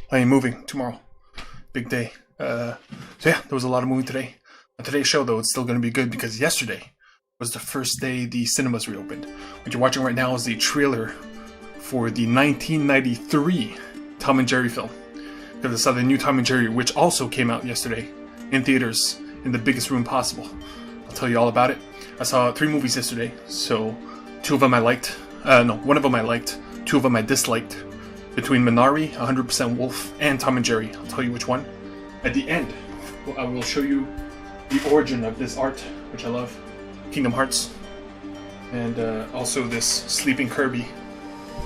I am moving tomorrow. Big day. So yeah, there was a lot of moving today. On today's show, though, it's still going to be good because yesterday was the first day the cinemas reopened. What you're watching right now is the trailer for the 1993 Tom and Jerry film. Because I saw the new Tom and Jerry, which also came out yesterday in theaters in the biggest room possible. I'll tell you all about it. I saw 3 movies yesterday, so 2 of them I liked. One of them I liked. 2 of them I disliked. Between Minari, 100% Wolf, and Tom and Jerry. I'll tell you which one. At the end, I will show you the origin of this art, which I love. Kingdom Hearts. And also this Sleeping Kirby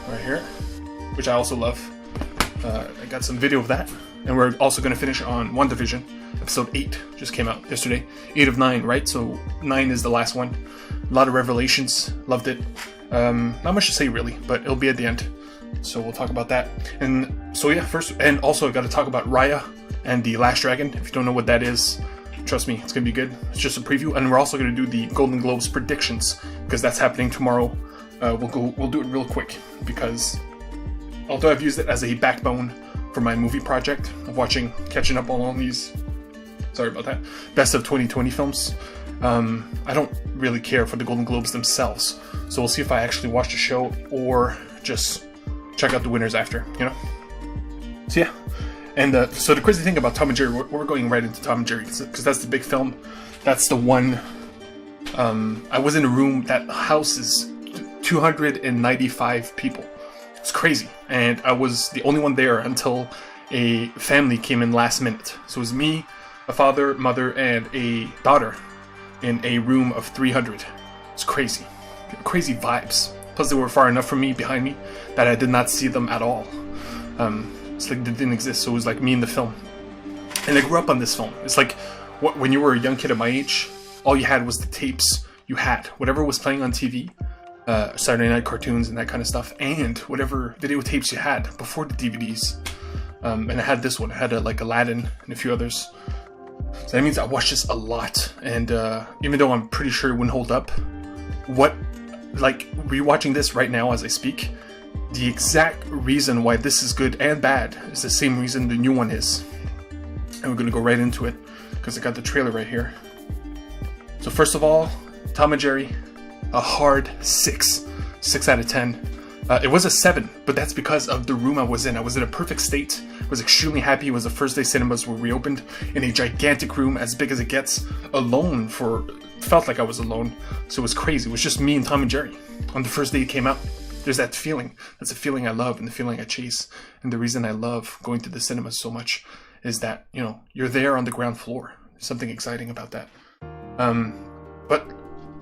right here, which I also love. I got some video of that. And we're also going to finish on Wandavision. Episode 8 just came out yesterday. 8 of 9, right? So 9 is the last one. A lot of revelations. Loved it. Not much to say really, but it'll be at the end. So we'll talk about that. And so yeah, first, and also I've got to talk about Raya and the Last Dragon. If you don't know what that is, trust me, it's going to be good. It's just a preview. And we're also going to do the Golden Globes predictions, because that's happening tomorrow. We'll do it real quick, because although I've used it as a backbone for my movie project of catching up on all these, sorry about that, best of 2020 films, I don't really care for the Golden Globes themselves. So we'll see if I actually watch the show or just check out the winners after, you know? So yeah. And so the crazy thing about Tom and Jerry, we're going right into Tom and Jerry, because that's the big film. That's the one. I was in a room that houses 295 people. It's crazy. And I was the only one there until a family came in last minute. So it was me, a father, mother, and a daughter in a room of 300. It's crazy. Crazy vibes. Plus they were far enough from me, behind me, that I did not see them at all. It's like they didn't exist, so it was like me in the film. And I grew up on this film. It's like when you were a young kid at my age, all you had was the tapes you had. Whatever was playing on TV, Saturday night cartoons and that kind of stuff, and whatever videotapes you had before the DVDs. And I had this one. I had like Aladdin and a few others. So that means I watched this a lot. And even though I'm pretty sure it wouldn't hold up, rewatching this right now as I speak, the exact reason why this is good and bad is the same reason the new one is. And we're gonna go right into it, because I got the trailer right here. So first of all, Tom and Jerry, a hard 6 out of 10. It was a 7, but that's because of the room I was in. I was in a perfect state. I was extremely happy. It was the first day cinemas were reopened, in a gigantic room as big as it gets, alone felt like I was alone. So it was crazy. It was just me and Tom and Jerry on the first day it came out. There's that feeling. That's a feeling I love and the feeling I chase. And the reason I love going to the cinema so much is that, you know, you're there on the ground floor. There's something exciting about that. But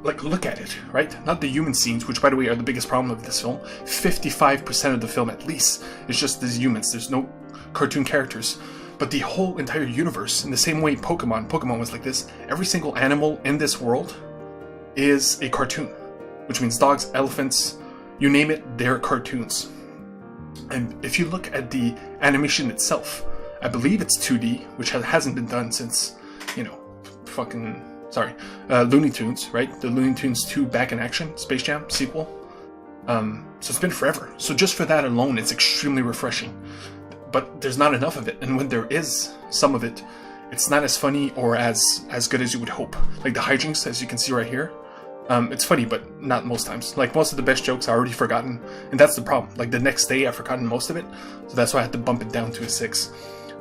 like, look at it, right? Not the human scenes, which by the way are the biggest problem of this film. 55% of the film at least is just these humans. There's no cartoon characters. But the whole entire universe, in the same way Pokemon was like this. Every single animal in this world is a cartoon, which means dogs, elephants, you name it, they're cartoons. And if you look at the animation itself, I believe it's 2D, which hasn't been done since, you know, Looney Tunes, right? The Looney Tunes 2 Back in Action, Space Jam sequel. So it's been forever. So just for that alone, it's extremely refreshing. But there's not enough of it, and when there is some of it, it's not as funny or as good as you would hope. Like the hijinks, as you can see right here. It's funny, but not most times. Like, most of the best jokes are already forgotten, and that's the problem. Like, the next day I've forgotten most of it, so that's why I had to bump it down to a 6.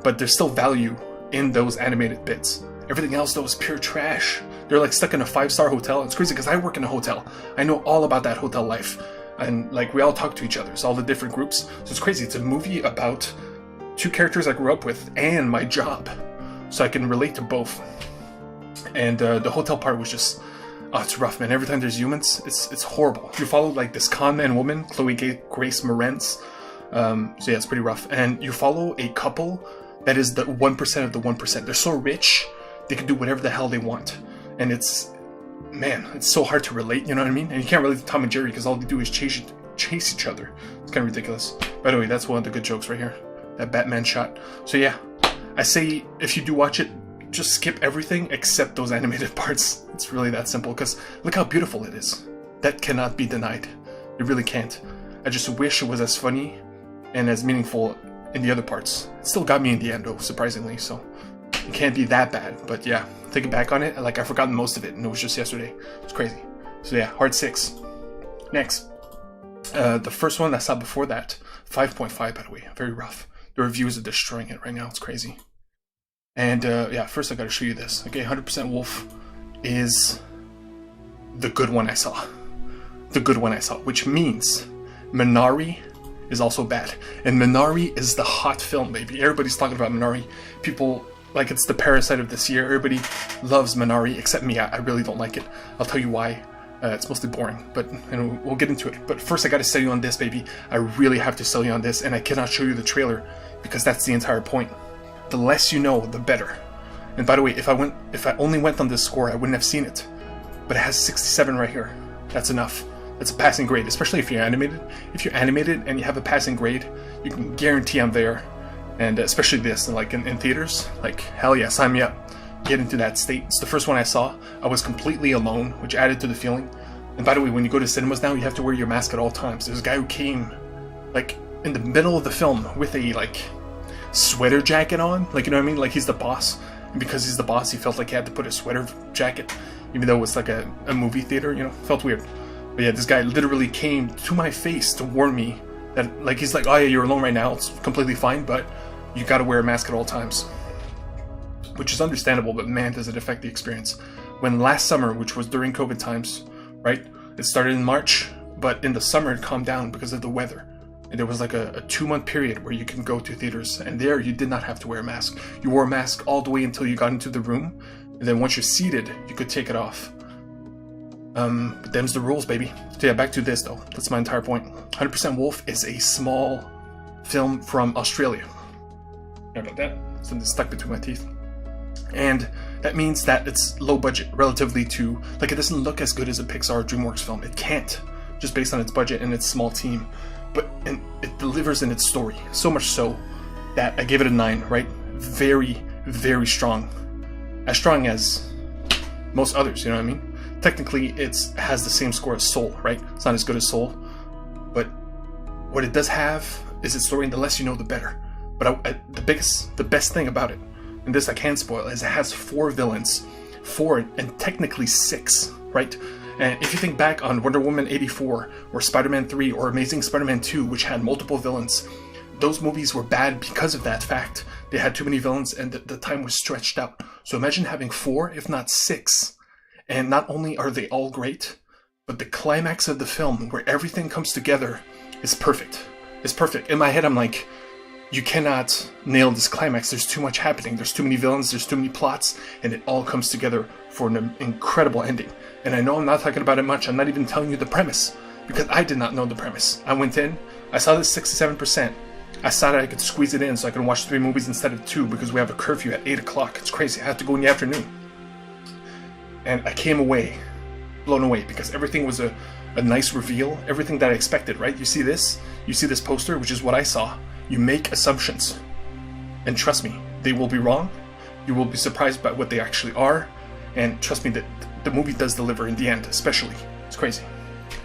But there's still value in those animated bits. Everything else, though, is pure trash. They're like stuck in a 5-star hotel. It's crazy, because I work in a hotel. I know all about that hotel life. And, like, we all talk to each other, so all the different groups. So it's crazy. It's a movie about 2 characters I grew up with and my job. So I can relate to both. And the hotel part was just... oh, it's rough, man. Every time there's humans, it's horrible. You follow like this con man woman, Chloe Grace Moretz. So yeah, it's pretty rough. And you follow a couple that is the 1% of the 1%. They're so rich, they can do whatever the hell they want. And it's so hard to relate, you know what I mean? And you can't relate to Tom and Jerry because all they do is chase each other. It's kind of ridiculous. By the way, that's one of the good jokes right here. That Batman shot. So yeah, I say if you do watch it, just skip everything except those animated parts. It's really that simple, because look how beautiful it is. That cannot be denied. It really can't. I just wish it was as funny and as meaningful in the other parts. It still got me in the end, though, surprisingly, so it can't be that bad. But yeah, thinking back on it, like, I've forgotten most of it, and it was just yesterday. It's crazy. So yeah, hard 6. Next. The first one I saw before that, 5.5, by the way, very rough. The reviews are destroying it right now, it's crazy. And yeah, first I gotta show you this. Okay, 100% Wolf is the good one I saw. The good one I saw, which means Minari is also bad. And Minari is the hot film, baby. Everybody's talking about Minari. People, like, it's the parasite of this year. Everybody loves Minari, except me. I really don't like it. I'll tell you why. It's mostly boring, but we'll get into it. But first I gotta sell you on this, baby. I really have to sell you on this, and I cannot show you the trailer because that's the entire point. The less you know, the better. And by the way, if I only went on this score, I wouldn't have seen it. But it has 67 right here. That's enough. That's a passing grade, especially if you're animated. If you're animated and you have a passing grade, you can guarantee I'm there. And especially this, like in theaters, like, hell yeah, sign me up. Get into that state. It's the first one I saw. I was completely alone, which added to the feeling. And by the way, when you go to cinemas now, you have to wear your mask at all times. There's a guy who came, like, in the middle of the film with a, like, sweater jacket on. Like, you know what I mean? Like, he's the boss. And because he's the boss, he felt like he had to put a sweater jacket, even though it was like a movie theater, you know? Felt weird. But yeah, this guy literally came to my face to warn me that, like, he's like, oh yeah, you're alone right now. It's completely fine, but you gotta wear a mask at all times. Which is understandable, but man, does it affect the experience. When last summer, which was during COVID times, right? It started in March, but in the summer it calmed down because of the weather. And there was like a 2-month period where you can go to theaters, and there you did not have to wear a mask. You wore a mask all the way until you got into the room, and then once you're seated, you could take it off. But them's the rules, baby. So yeah, back to this though. That's my entire point. 100% Wolf is a small film from Australia. Sorry about that. Something stuck between my teeth. And that means that it's low budget relatively to, like, it doesn't look as good as a Pixar or DreamWorks film. It can't, just based on its budget and its small team. And it delivers in its story, so much so that I gave it a 9, right? Very, very strong. As strong as most others, you know what I mean? Technically, it has the same score as Soul, right? It's not as good as Soul, but what it does have is its story, and the less you know, the better. But the best thing about it, and this I can spoil, is it has 4 villains. 4 and technically 6, right? And if you think back on Wonder Woman 84, or Spider-Man 3, or Amazing Spider-Man 2, which had multiple villains, those movies were bad because of that fact. They had too many villains and the time was stretched out. So imagine having 4, if not 6. And not only are they all great, but the climax of the film, where everything comes together, is perfect. It's perfect. In my head, I'm like, you cannot nail this climax. There's too much happening. There's too many villains. There's too many plots. And it all comes together for an incredible ending. And I know I'm not talking about it much. I'm not even telling you the premise, because I did not know the premise. I went in. I saw this 67%. I thought I could squeeze it in so I could watch 3 movies instead of 2, because we have a curfew at 8 o'clock. It's crazy. I had to go in the afternoon. And I came away blown away, because everything was a nice reveal. Everything that I expected, right? You see this? You see this poster, which is what I saw. You make assumptions, and trust me, they will be wrong. You will be surprised by what they actually are, and trust me that the movie does deliver in the end, especially. It's crazy.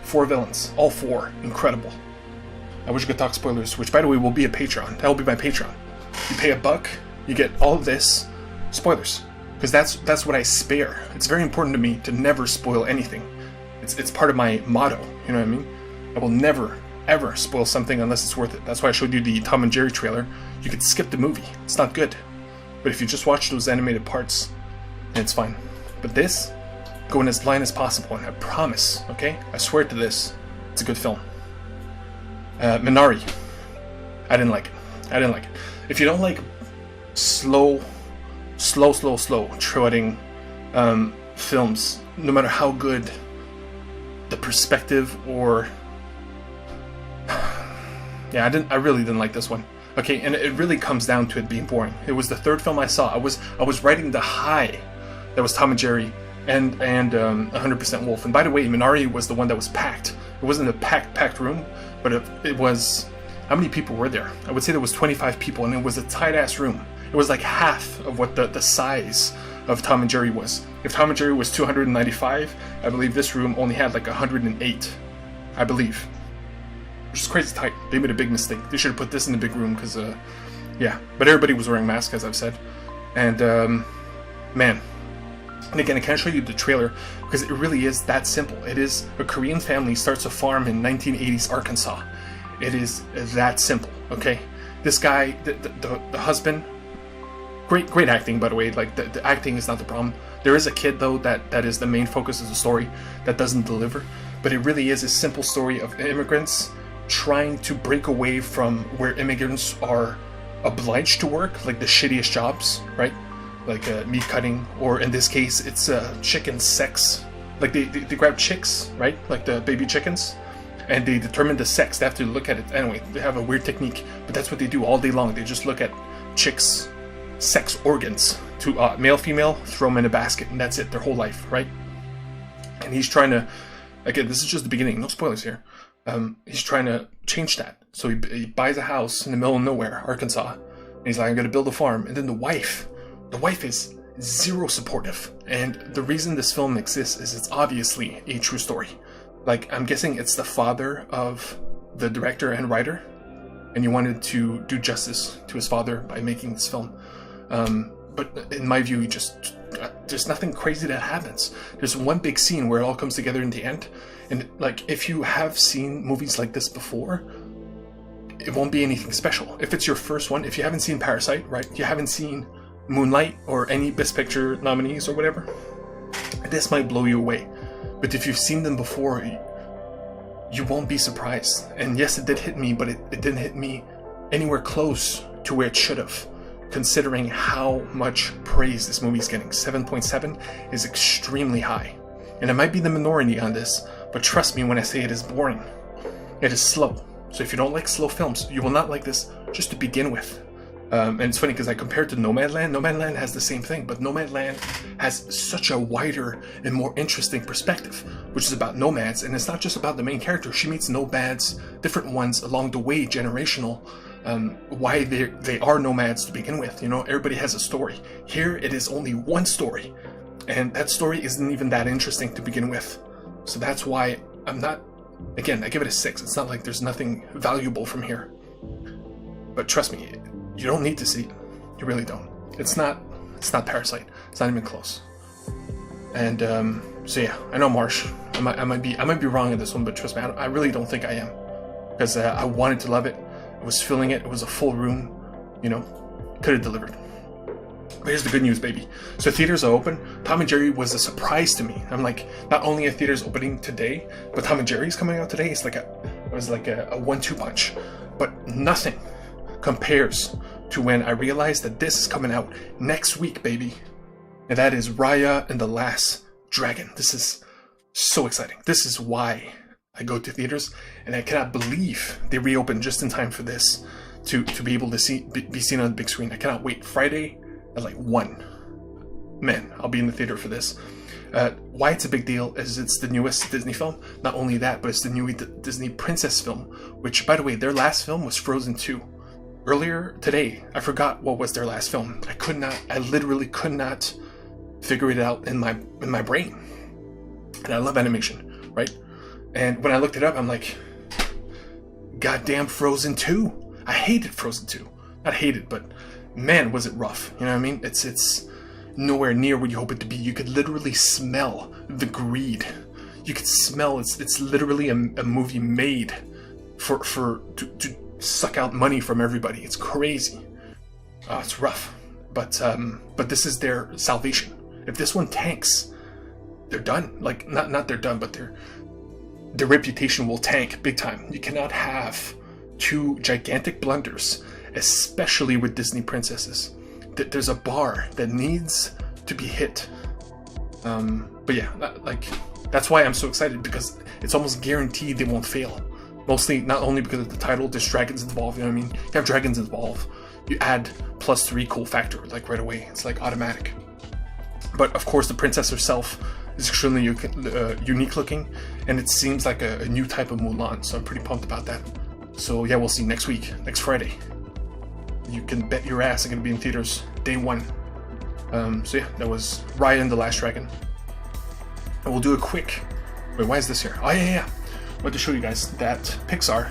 4 villains, all 4, incredible. I wish I could talk spoilers, which by the way will be a Patreon. That will be my Patreon. You pay $1, you get all of this, spoilers, because that's what I spare. It's very important to me to never spoil anything. It's part of my motto, you know what I mean? I will never ever spoil something unless it's worth it. That's why I showed you the Tom and Jerry trailer. You could skip the movie. It's not good. But if you just watch those animated parts, then it's fine. But this, go in as blind as possible, and I promise, okay? I swear to this, it's a good film. Minari. I didn't like it. If you don't like slow treading films, no matter how good the perspective or yeah, I really didn't like this one. Okay, and it really comes down to it being boring. It was the 3rd film I saw. I was riding the high that was Tom and Jerry and 100% Wolf. And by the way, Minari was the one that was packed. It wasn't a packed room, but it was. How many people were there? I would say there was 25 people, and it was a tight-ass room. It was like half of what the size of Tom and Jerry was. If Tom and Jerry was 295, I believe this room only had like 108. I believe. Which is crazy tight. They made a big mistake. They should have put this in the big room, because Yeah, but everybody was wearing masks, as I've said. And man, and again, I can't show you the trailer because it really is that simple. It is a Korean family starts a farm in 1980s Arkansas. It is that simple. Okay, this guy, the husband, great acting, by the way. Like the acting is not the problem. There is a kid though that is the main focus of the story that doesn't deliver. But it really is a simple story of immigrants trying to break away from where immigrants are obliged to work, like the shittiest jobs, right? Like meat cutting, or in this case, it's chicken sex. Like they grab chicks, right? Like the baby chickens, and they determine the sex. They have to look at it. Anyway, they have a weird technique, but that's what they do all day long. They just look at chicks' sex organs, to male, female, throw them in a basket, and that's it, their whole life, right? And he's trying to, again, this is just the beginning, no spoilers here. He's trying to change that. So he buys a house in the middle of nowhere, Arkansas, and he's like, I'm going to build a farm. And then the wife is zero supportive. And the reason this film exists is it's obviously a true story. Like, I'm guessing it's the father of the director and writer, and he wanted to do justice to his father by making this film. But in my view, there's nothing crazy that happens. There's one big scene where it all comes together in the end. And like, if you have seen movies like this before, it won't be anything special. If it's your first one, if you haven't seen Parasite, right? You haven't seen Moonlight or any Best Picture nominees or whatever, this might blow you away. But if you've seen them before, you won't be surprised. And yes, it did hit me, but it didn't hit me anywhere close to where it should have, considering how much praise this movie is getting. 7.7 is extremely high. And I might be the minority on this, but trust me when I say it is boring. It is slow. So if you don't like slow films, you will not like this just to begin with. And it's funny because I compared to Nomadland. Nomadland has the same thing, but Nomadland has such a wider and more interesting perspective, which is about nomads. And it's not just about the main character. She meets nomads, different ones along the way, generational, why they are nomads to begin with. You know, everybody has a story. Here, it is only one story. And that story isn't even that interesting to begin with. So that's why I'm not, again, I give it a 6. It's not like there's nothing valuable from here. But trust me, you don't need to see it. You really don't. It's not Parasite. It's not even close. And so yeah, I know Marsh. I might be wrong in this one, but trust me, I really don't think I am, because I wanted to love it. I was feeling it. It was a full room. You know, could have delivered. But here's the good news, baby. So theaters are open. Tom and Jerry was a surprise to me. I'm like, not only are theaters opening today, but Tom and Jerry's coming out today. It was like a 1-2 punch. But nothing compares to when I realized that this is coming out next week, baby. And that is Raya and the Last Dragon. This is so exciting. This is why I go to theaters, and I cannot believe they reopened just in time for this to be able to be seen on the big screen. I cannot wait. Friday at like 1. Man, I'll be in the theater for this. Why it's a big deal is it's the newest Disney film. Not only that, but it's the new Disney princess film, which, by the way, their last film was Frozen 2. Earlier today, I forgot what was their last film. I literally could not figure it out in my brain. And I love animation, right? And when I looked it up, I'm like, goddamn Frozen 2. I hated Frozen 2. Not hated, but man, was it rough. You know what I mean? It's nowhere near what you hope it to be. You could literally smell the greed. You could smell it's literally a movie made to suck out money from everybody. It's crazy. It's rough. But this is their salvation. If this one tanks, they're done. Like, not they're done, but their reputation will tank big time. You cannot have 2 gigantic blunders, especially with Disney princesses. There's a bar that needs to be hit. But yeah, that's why I'm so excited, because it's almost guaranteed they won't fail. Mostly, not only because of the title, there's dragons involved, you know what I mean? You have dragons involved, you add +3 cool factor, like right away. It's like automatic. But of course, the princess herself is extremely unique looking, and it seems like a new type of Mulan, so I'm pretty pumped about that. So yeah, we'll see next week, next Friday. You can bet your ass I'm going to be in theaters day 1. So yeah, that was Raya and the Last Dragon. And we'll do a quick... Wait, why is this here? Oh yeah. I want to show you guys that Pixar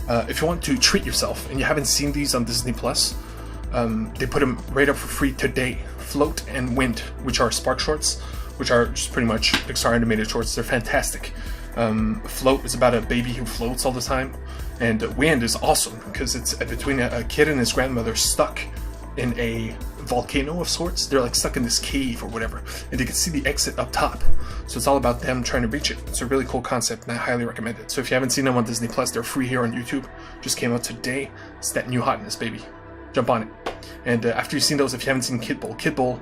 If you want to treat yourself and you haven't seen these on Disney Plus, they put them right up for free today. Float and Wind, which are Spark shorts, which are just pretty much Pixar animated shorts. They're fantastic. Float is about a baby who floats all the time, and Wind is awesome because it's between a kid and his grandmother stuck in a volcano of sorts. They're like stuck in this cave or whatever, and they can see the exit up top. So it's all about them trying to reach it. It's a really cool concept, and I highly recommend it. So if you haven't seen them on Disney Plus, they're free here on YouTube. Just came out today. It's that new hotness, baby. Jump on it. And after you've seen those, if you haven't seen Kid Bull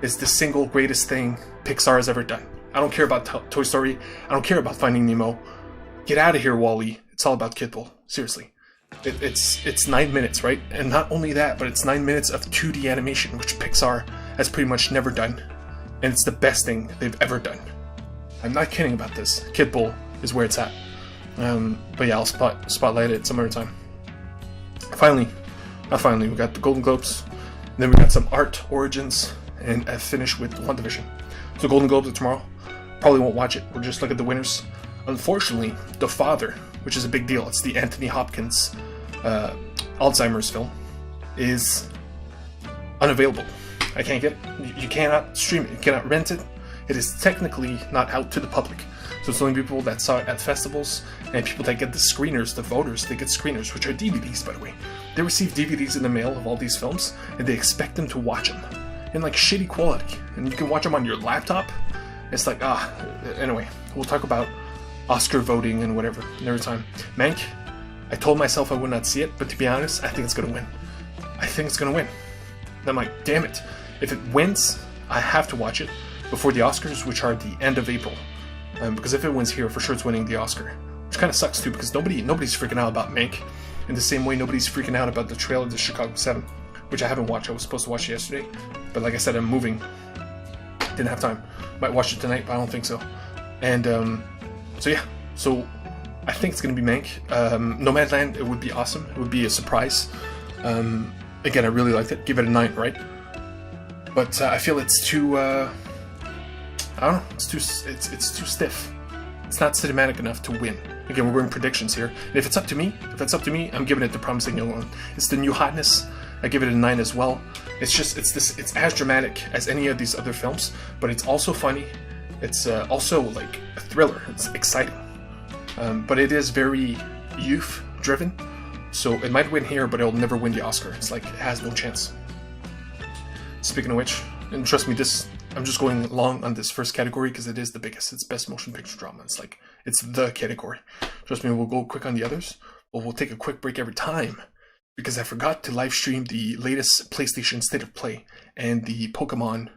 is the single greatest thing Pixar has ever done. I don't care about Toy Story. I don't care about Finding Nemo. Get out of here, Wall-E. It's all about Kid Bull. Seriously. It's 9 minutes, right? And not only that, but it's 9 minutes of 2D animation, which Pixar has pretty much never done. And it's the best thing they've ever done. I'm not kidding about this. Kid Bull is where it's at. But yeah, I'll spotlight it some other time. Finally, we got the Golden Globes. And then we got some art origins. And I finish with Wandavision. So Golden Globes are tomorrow. Probably won't watch it. We'll just look at the winners. Unfortunately, The Father, which is a big deal, it's the Anthony Hopkins Alzheimer's film, is unavailable. I can't get it. You cannot stream it. You cannot rent it. It is technically not out to the public. So it's only people that saw it at festivals and people that get the screeners, the voters, they get screeners, which are DVDs, by the way. They receive DVDs in the mail of all these films, and they expect them to watch them in like shitty quality. And you can watch them on your laptop. It's like, anyway, we'll talk about Oscar voting and whatever another time. Mank, I told myself I would not see it, but to be honest, I think it's gonna win. I think it's gonna win. And I'm like, damn it. If it wins, I have to watch it before the Oscars, which are the end of April. Because if it wins here, for sure it's winning the Oscar. Which kind of sucks too, because nobody's freaking out about Mank in the same way nobody's freaking out about the trailer to Chicago 7, which I haven't watched. I was supposed to watch it yesterday, but like I said, I'm moving. Didn't have time. Might watch it tonight, but I don't think so. And so yeah, so I think it's gonna be Mank. Nomadland, it would be awesome. It would be a surprise. Again, I really liked it. Give it a 9, right? But I feel it's too. I don't know. It's too stiff. It's not cinematic enough to win. Again, we're doing predictions here. And if it's up to me, I'm giving it the Promising Young Woman. It's the new hotness. I give it a 9 as well. It's as dramatic as any of these other films, but it's also funny. It's also like a thriller. It's exciting, but it is very youth-driven. So it might win here, but it'll never win the Oscar. It's like it has no chance. Speaking of which, and trust me, I'm just going long on this first category because it is the biggest. It's Best Motion Picture Drama. It's the category. Trust me, we'll go quick on the others, but we'll take a quick break every time because I forgot to live stream the latest PlayStation State of Play and the Pokemon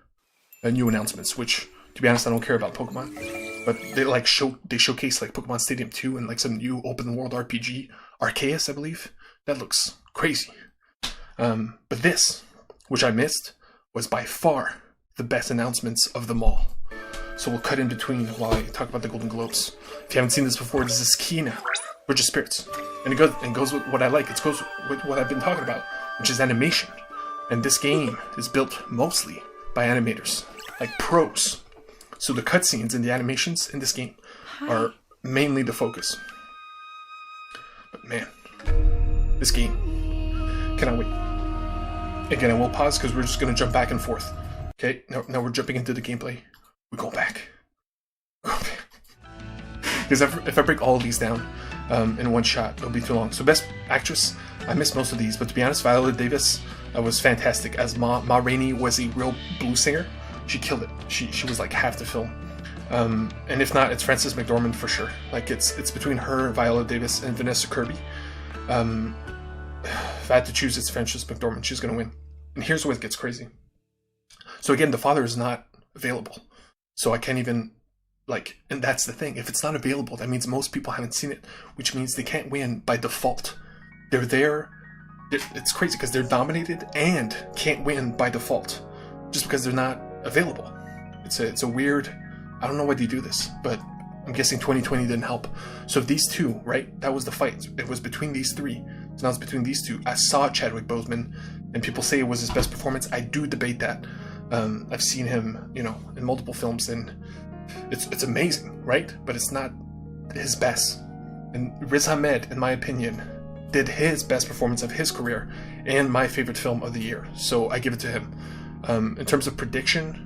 new announcements, which, to be honest, I don't care about Pokemon, but they showcase like Pokemon Stadium 2 and like some new open world RPG, Arceus, I believe. That looks crazy. But this, which I missed, was by far the best announcements of them all. So we'll cut in between while I talk about the Golden Globes. If you haven't seen this before, this is Kina, Bridge of Spirits. And it goes with what I like. It goes with what I've been talking about, which is animation. And this game is built mostly by animators, like pros. So the cutscenes and the animations in this game are mainly the focus. But man, this game, cannot wait. Again, I will pause because we're just going to jump back and forth. Okay, now we're jumping into the gameplay. We go back. Because if I break all of these down in one shot, it'll be too long. So Best Actress, I missed most of these, but to be honest, Viola Davis was fantastic. As Ma Rainey was a real blues singer. She killed it. She was like half the film. And if not, it's Frances McDormand for sure. Like it's between her, Viola Davis, and Vanessa Kirby. If I had to choose, it's Frances McDormand. She's gonna win. And here's where it gets crazy. So again, The Father is not available. So I can't even, and that's the thing. If it's not available, that means most people haven't seen it, which means they can't win by default. They're there. It's crazy because they're nominated and can't win by default just because they're not available. It's a weird, I don't know why they do this, but I'm guessing 2020 didn't help. So these two, right, that was the fight. It was between these three. So now it's between these two. I saw Chadwick Boseman, and people say it was his best performance. I do debate that. I've seen him, in multiple films, and it's amazing, right? But it's not his best. And Riz Ahmed, in my opinion, did his best performance of his career and my favorite film of the year. So I give it to him. In terms of prediction,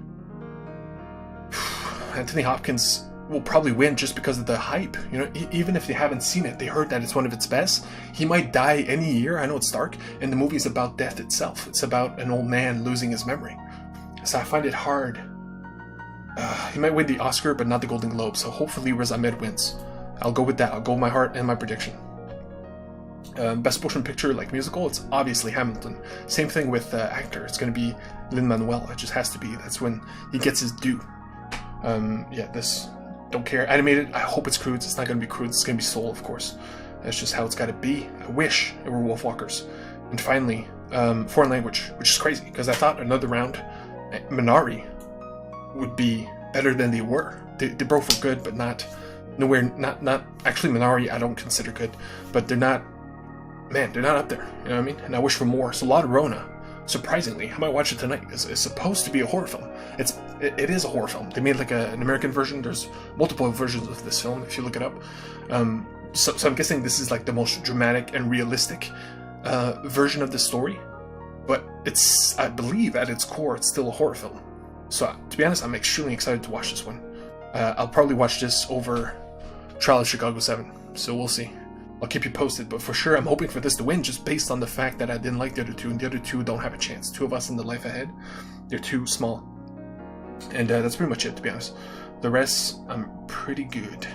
Anthony Hopkins will probably win just because of the hype. You know, even if they haven't seen it, they heard that it's one of its best. He might die any year. I know it's dark, and the movie is about death itself. It's about an old man losing his memory. So I find it hard. He might win the Oscar, but not the Golden Globe. So hopefully Riz Ahmed wins. I'll go with that. I'll go with my heart and my prediction. Best motion picture, like musical, it's obviously Hamilton. Same thing with actor. It's going to be Lin-Manuel. It just has to be. That's when he gets his due. Yeah, this, don't care. Animated, I hope it's Crudes. It's not going to be Crudes. It's going to be Soul, of course. That's just how it's got to be. I wish it were Wolfwalkers. And finally, foreign language, which is crazy, because I thought another round, Minari would be better than they were. They both were good, but not actually Minari I don't consider good, but they're not up there, you know what I mean? And I wish for more. So La Llorona, surprisingly, I might watch it tonight. It's supposed to be a horror film. It is a horror film. They made like an American version. There's multiple versions of this film if you look it up. So I'm guessing this is like the most dramatic and realistic version of the story, but it's, I believe at its core, it's still a horror film. So to be honest, I'm extremely excited to watch this one. I'll probably watch this over Trial of Chicago 7, so we'll see. I'll keep you posted, but for sure I'm hoping for this to win just based on the fact that I didn't like the other two, and the other two don't have a chance. Two of Us in the Life Ahead, they're too small. And that's pretty much it, to be honest. The rest, I'm pretty good.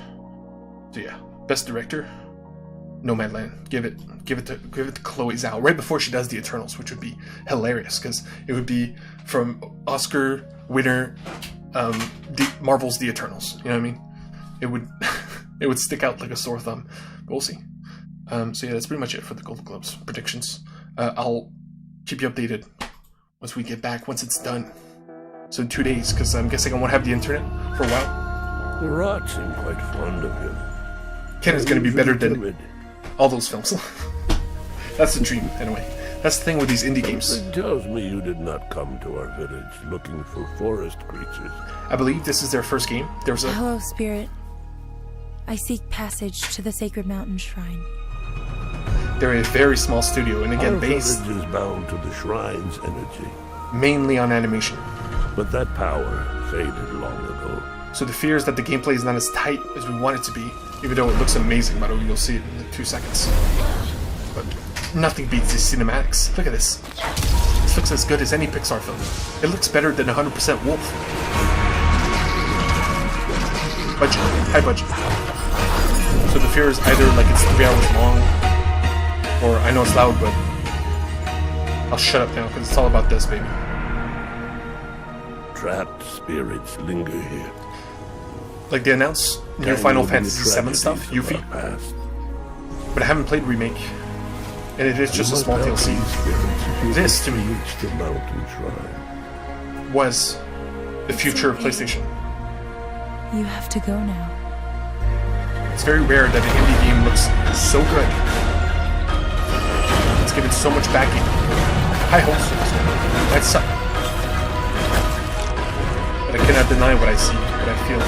So yeah, best director, Nomadland. Give it to Chloe Zhao right before she does The Eternals, which would be hilarious because it would be from Oscar winner Marvel's The Eternals. You know what I mean? It would it would stick out like a sore thumb. But we'll see. So yeah, that's pretty much it for the Golden Globes predictions. I'll keep you updated once we get back, once it's done. So in 2 days, because I'm guessing I won't have the internet for a while. The rats seem quite fond of him. Ken is going to be better than all those films. That's the dream, anyway. That's the thing with these indie games. It tells me you did not come to our village looking for forest creatures. I believe this is their first game. There's a... Hello, Spirit. I seek passage to the Sacred Mountain Shrine. They're a very small studio, and again, Our based village is bound to the shrine's energy. Mainly on animation. But that power faded long ago. So the fear is that the gameplay is not as tight as we want it to be, even though it looks amazing, by the way, you'll see it in like 2 seconds. But nothing beats these cinematics. Look at this. This looks as good as any Pixar film. It looks better than 100% Wolf. Budget. High budget. So the fear is either like it's 3 hours long, or I know it's loud, but I'll shut up now because it's all about this, baby. Trapped spirits linger here. Like they announced new Final Fantasy VII stuff, Yuffie, but I haven't played Remake, and it is just a small DLC. This, to me, was the future of PlayStation. You have to go now. It's very rare that an indie game looks so good. It's given so much backing. High hopes. Might suck. But I cannot deny what I see, what I feel.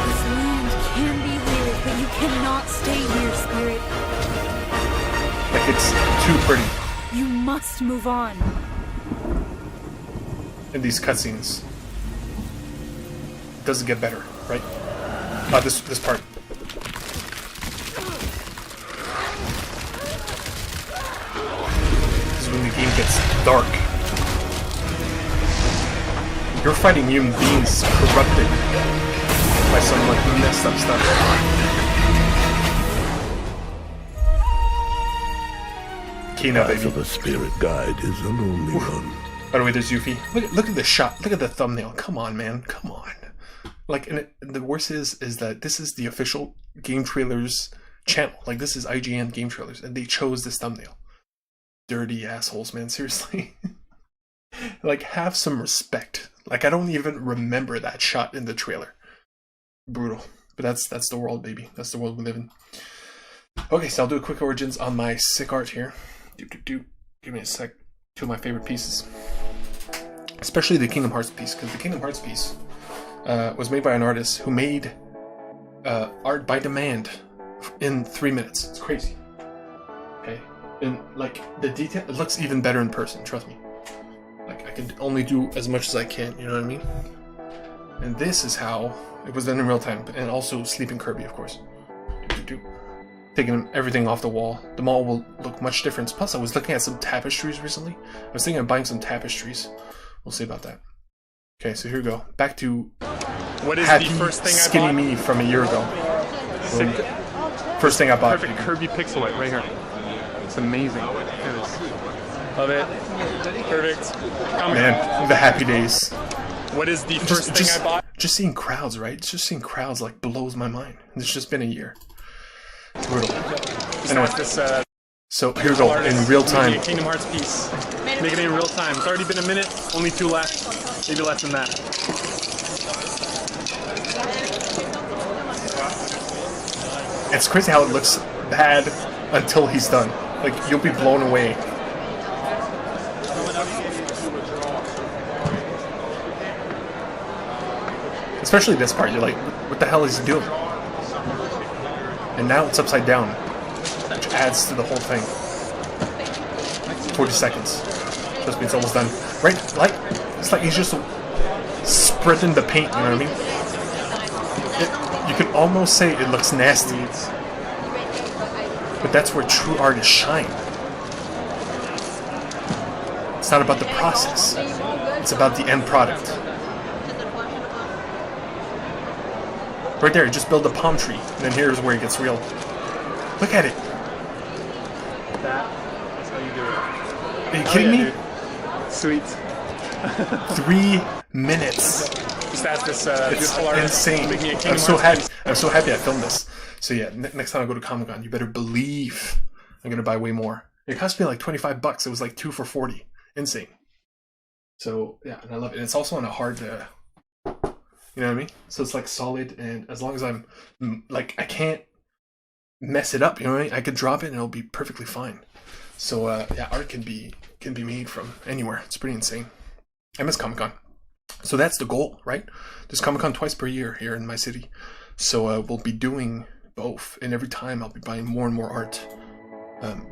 This land can be weird, but you cannot stay here, Spirit. Like it's too pretty. You must move on. In these cutscenes, it doesn't get better, right? This part. This is when the game gets dark. You're fighting human beings corrupted by some like messed up stuff. Kina, baby. The spirit guide is the lonely one. By the way, there's Yuffie. Look at the shot. Look at the thumbnail. Come on, man. Come on. Like, and the worst is that this is the official Game Trailers channel. Like, this is IGN Game Trailers, and they chose this thumbnail. Dirty assholes, man. Seriously. Like, have some respect. Like, I don't even remember that shot in the trailer. Brutal. But that's the world, baby. That's the world we live in. Okay, so I'll do a quick origins on my sick art here. Give me a sec. 2 of my favorite pieces. Especially the Kingdom Hearts piece, because the Kingdom Hearts piece was made by an artist who made art by demand in 3 minutes. It's crazy. Okay, and like the detail, it looks even better in person. Trust me. Like I can only do as much as I can. You know what I mean? And this is how it was done in real time, and also Sleeping Kirby, of course. Taking everything off the wall. The mall will look much different. Plus, I was looking at some tapestries recently. I was thinking of buying some tapestries. We'll see about that. Okay, so here we go. Back to what is happy, the first thing skinny I bought? me from a year ago. First thing I bought. Perfect Kirby pixel art right here. It's amazing. Look at this. Love it. Perfect. Man, the happy days. What is the first thing I bought? Just seeing crowds, right? Just seeing crowds like blows my mind. It's just been a year. Brutal. Anyway, so here we go, in real time. A Kingdom Hearts piece. Make it in real time. It's already been a minute, only 2 left. Maybe less than that. It's crazy how it looks bad until he's done. Like, you'll be blown away. Especially this part, you're like, what the hell is he doing? And now it's upside down, which adds to the whole thing. 40 seconds. Trust me, it's almost done. Right? Like, it's like he's just spreading the paint, you know what I mean? You can almost say it looks nasty. But that's where true artists shine. It's not about the process. It's about the end product. Right there, you just build a palm tree, and then here's where it gets real. Look at it. That's how you do it. Are you kidding me? Dude. Sweet. 3 minutes. Just ask this It's beautiful artist. insane. Make me a Kingdom I'm so Hearts happy. piece. I'm so happy I filmed this. So yeah, next time I go to Comic-Con, you better believe I'm gonna buy way more. It cost me like $25. It was like 2 for $40. Insane. So yeah, and I love it. And it's also on a hard, you know what I mean? So it's like solid, and as long as I'm like, I can't mess it up. You know what I mean? I could drop it and it'll be perfectly fine. So yeah, art can be made from anywhere. It's pretty insane. I miss Comic-Con. So that's the goal, right? There's Comic-Con twice per year here in my city. So we'll be doing both, and every time I'll be buying more and more art.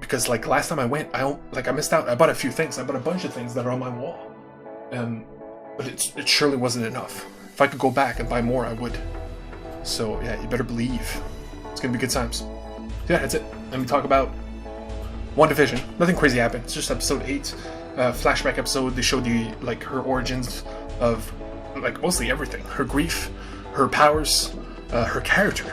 Because like last time I went, I missed out. I bought a few things. I bought a bunch of things that are on my wall. But it surely wasn't enough. If I could go back and buy more, I would. So yeah, you better believe. It's gonna be good times. Yeah, that's it. Let me talk about Wandavision. Nothing crazy happened. It's just episode 8. Flashback episode. They showed you like her origins of like mostly everything. Her grief, her powers, her character.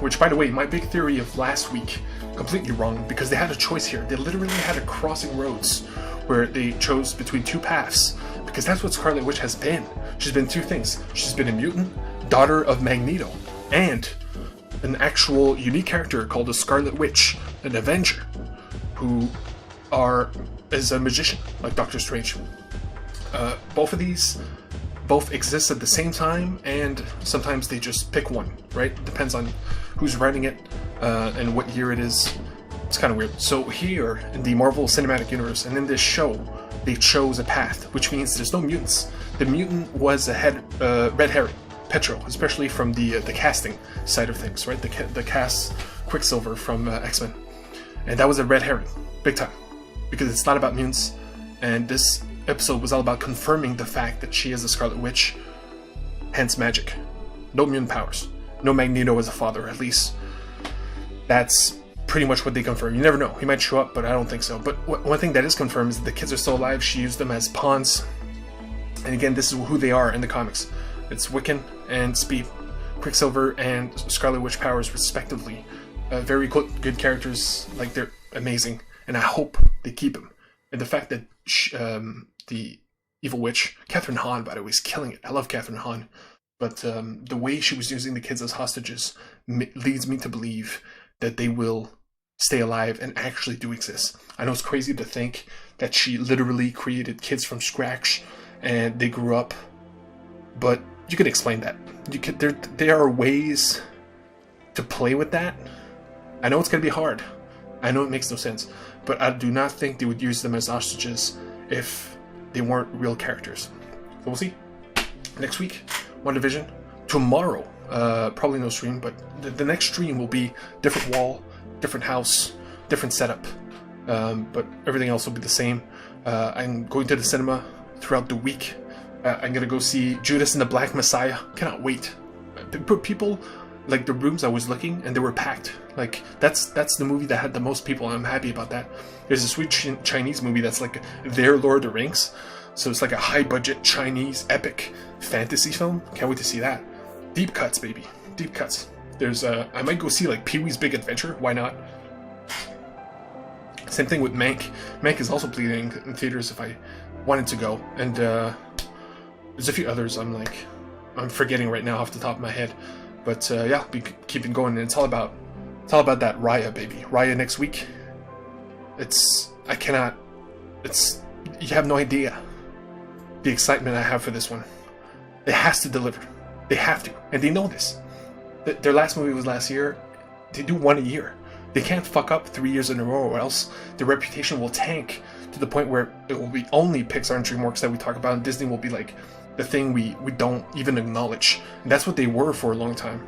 Which, by the way, my big theory of last week, completely wrong, because they had a choice here. They literally had a crossing roads where they chose between 2 paths, because that's what Scarlet Witch has been. She's been 2 things. She's been a mutant, daughter of Magneto, and an actual unique character called the Scarlet Witch, an Avenger, who is a magician, like Doctor Strange. Both of these exist at the same time, and sometimes they just pick one, right? Depends on who's writing it and what year it is. It's kind of weird. So here in the Marvel Cinematic Universe and in this show, they chose a path, which means there's no mutants. The mutant was a red herring, Petro, especially from the casting side of things, right? The cast Quicksilver from X-Men, and that was a red herring, big time, because it's not about mutants. And this episode was all about confirming the fact that she is the Scarlet Witch, hence magic. No mutant powers. No Magneto as a father, at least. That's pretty much what they confirm. You never know. He might show up, but I don't think so. But one thing that is confirmed is that the kids are still alive. She used them as pawns. And again, this is who they are in the comics. It's Wiccan and Speed, Quicksilver and Scarlet Witch powers, respectively. Very good characters. Like, they're amazing. And I hope they keep them. And the fact that the evil witch, Catherine Hahn, by the way, is killing it. I love Catherine Hahn. But the way she was using the kids as hostages leads me to believe that they will stay alive and actually do exist. I know it's crazy to think that she literally created kids from scratch and they grew up, but you could explain that. There are ways to play with that. I know it's going to be hard. I know it makes no sense, but I do not think they would use them as hostages if they weren't real characters. So we'll see. Next week, Wandavision. tomorrow, probably no stream, but the next stream will be different wall, different house, different setup. But everything else will be the same. I'm going to the cinema throughout the week. I'm gonna go see Judas and the Black Messiah. Cannot wait. People, like, the rooms I was looking, and they were packed. Like, that's the movie that had the most people, and I'm happy about that. There's a sweet Chinese movie that's like their Lord of the Rings. So it's like a high-budget Chinese epic fantasy film. Can't wait to see that. Deep cuts, baby. Deep cuts. There's I might go see like Pee-wee's Big Adventure. Why not? Same thing with Mank. Mank is also playing in theaters if I wanted to go. And there's a few others I'm forgetting right now off the top of my head. But yeah, be keeping going. And it's all about that Raya, baby. Raya next week. You have no idea the excitement I have for this one. It has to deliver. They have to. And they know this. Their last movie was last year. They do one a year. They can't fuck up 3 years in a row, or else their reputation will tank to the point where it will be only Pixar and DreamWorks that we talk about, and Disney will be like the thing we don't even acknowledge. And that's what they were for a long time,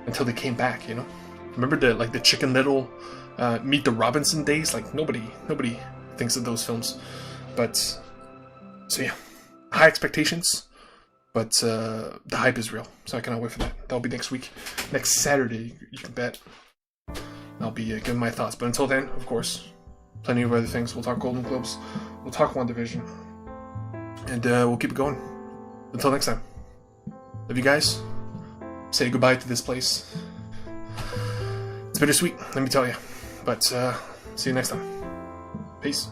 until they came back, you know? Remember the Chicken Little, Meet the Robinson days? Like, nobody thinks of those films. But, so yeah, high expectations, but the hype is real, so I cannot wait for that. That'll be next week. Next Saturday, you can bet. I'll be giving my thoughts. But until then, of course, plenty of other things. We'll talk Golden Globes. We'll talk Wandavision. And we'll keep it going. Until next time. Love you guys. Say goodbye to this place. It's bittersweet, let me tell you. But see you next time. Peace.